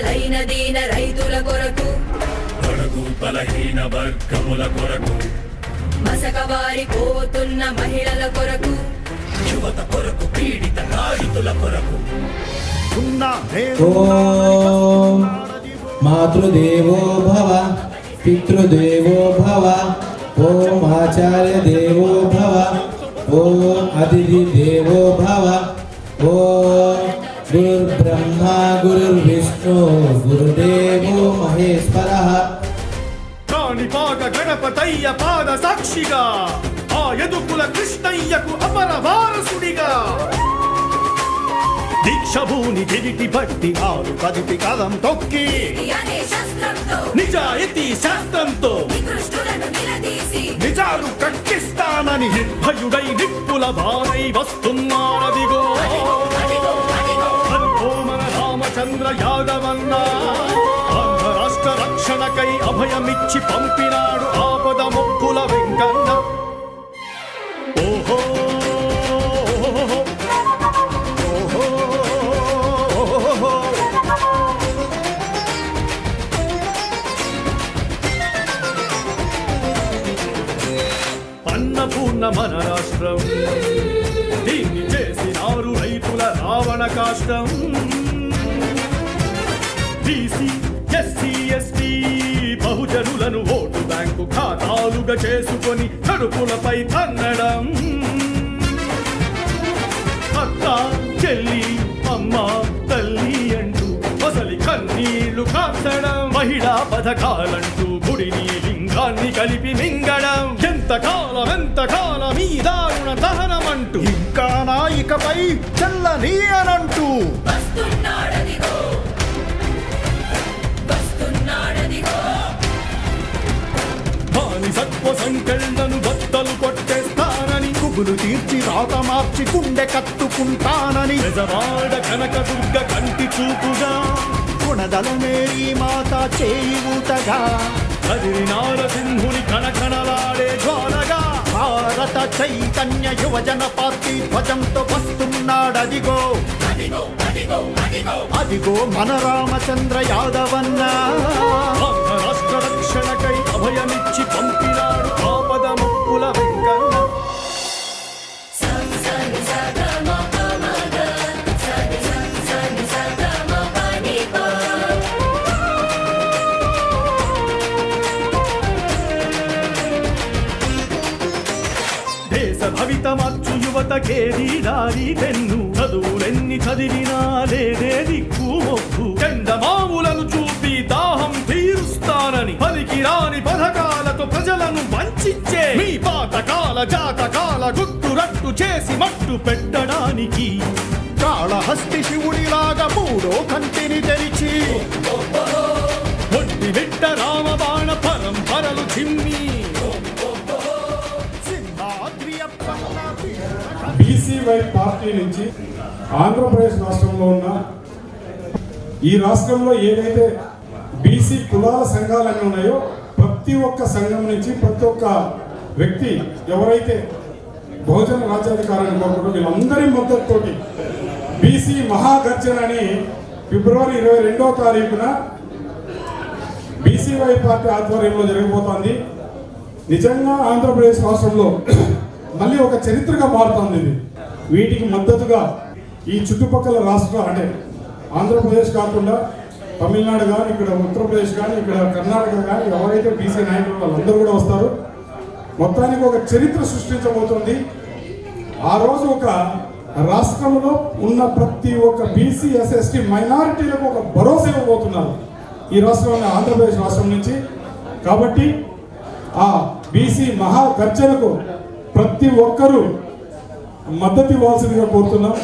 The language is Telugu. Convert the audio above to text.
బలహీన దీన రైతుల కొరకు బడుగు బలహీన వర్గముల కొరకు మసకబారి పోతున్న మహిళల కొరకు యువత కొరకు పీడిత నాయకుల కొరకు ఓం మాతృదేవో భవ పితృదేవో భవ ఓం ఆచార్య దేవో భవ ఓం అతిథి దేవో భవ ఓం గురుర్బ్రహ్మ గురుర్విష్ణు గురుదేవో మహేశ్వరః. కాణిపాక గణపతయ్య పాద సాక్షిగా ఆ యదుకుల కృష్ణయ్యకు అమర వారసుడిగా దీక్షభూని గిరిటి బట్టి ఆరు కదిపి కదం తొక్కి నిజాయితీ శాస్త్రంతో నిజాలు కక్కిస్తానని నిర్భయుడై నిప్పుల వారై వస్తున్నారదిగో మన రామచంద్ర యాదవన్న ఆంధ్ర రాష్ట్ర రక్షణకై అభయమిచ్చి పంపినాడు ఆపద మొక్కుల వెంకన్న. ఓహో అన్నపూర్ణ మన రాష్ట్రం, దీన్ని చేసినారు రైతుల రావణ కాష్టం. బీసీ ఎస్సీ ఎస్టీ బహుజనులను ఓటు బ్యాంకు ఖాతాలుగా చేసుకొని కడుపులపై తన్నడం. అక్క చెల్లి అమ్మ తల్లి అంటూ అసలి కన్నీళ్లు కార్చడం. మహిళా పథకాలంటూ గుడిని లింగాన్ని కలిపి మింగడం. ఎంతకాలం ఈ దారుణ దహనమంటూ ఇంకా నాయికపై చల్లని అనంటూ బానిసత్వ సంకెళ్లను బద్దలు కొట్టేస్తానని కుగులు తీర్చి రాత మార్చి గుండె కత్తుకుంటానని నిజవాడ కనకదుర్గ కంటి చూపుగా గుణదల మేరీ మాత చేయి ఊతగా కదిరి నారసింహుని కణకణలాడే జ్వాలగా భారత చైతన్య యువజన పార్టీ ధ్వజంతో వస్తున్నాడదిగో అదిగో మన రామచంద్ర యాదవన్న. రాష్ట్ర రక్షణకై అభయమిచ్చి పంపినాడు ఆపద ముక్కుల వెంకన్న. భవిత మార్చు యువతకేది దారి తెన్ను. చదువులెన్ని చదివినా లేదే దిక్కు మొక్కు. చందమాములను చూపి దాహం తీరుస్తానని పలికిరాని పథకాలతో ప్రజలను వంచించే మీ పాతకాల జాతకాల గుట్టు రట్టు చేసి మట్టు పెట్టడానికి కాళహస్తి శివుడిలాగా మూడో కంటిని తెరిచి ఒట్టి బిడ్డ రామబాణ పరంపరలు చిమ్మి బీసీవై పార్టీ నుంచి ఆంధ్రప్రదేశ్ రాష్ట్రంలో ఉన్న ఈ రాష్ట్రంలో ఏదైతే బీసీ కులాల సంఘాలన్నీ ఉన్నాయో ప్రతి ఒక్క సంఘం నుంచి ప్రతి ఒక్క వ్యక్తి ఎవరైతే బహుజన రాజ్యాధికారాన్ని కోరుకుంటారో వీళ్ళందరి మద్దతుతోటి బీసీ మహాగర్జన అని ఫిబ్రవరి 22వ తారీఖున బీసీవై పార్టీ ఆధ్వర్యంలో జరగబోతోంది. నిజంగా ఆంధ్రప్రదేశ్ రాష్ట్రంలో మళ్ళీ ఒక చరిత్రగా మారుతుంది ఇది. వీటికి మద్దతుగా ఈ చుట్టుపక్కల రాష్ట్ర అంటే ఆంధ్రప్రదేశ్ కాకుండా తమిళనాడు కానీ ఇక్కడ ఉత్తరప్రదేశ్ కానీ ఇక్కడ కర్ణాటక కానీ ఎవరైతే బీసీ నాయకులు వాళ్ళందరూ కూడా వస్తారు. మొత్తానికి ఒక చరిత్ర సృష్టించబోతుంది. ఆ రోజు ఒక రాష్ట్రంలో ఉన్న ప్రతి ఒక్క బీసీ ఎస్ఎస్టీ మైనారిటీలకు ఒక భరోసా ఇవ్వబోతున్నారు ఈ రాష్ట్రంలో ఆంధ్రప్రదేశ్ రాష్ట్రం నుంచి. కాబట్టి ఆ బీసీ మహాగర్జనకు ప్రతి ఒక్కరూ మద్దతు ఇవ్వాల్సిందిగా కోరుతున్నాం.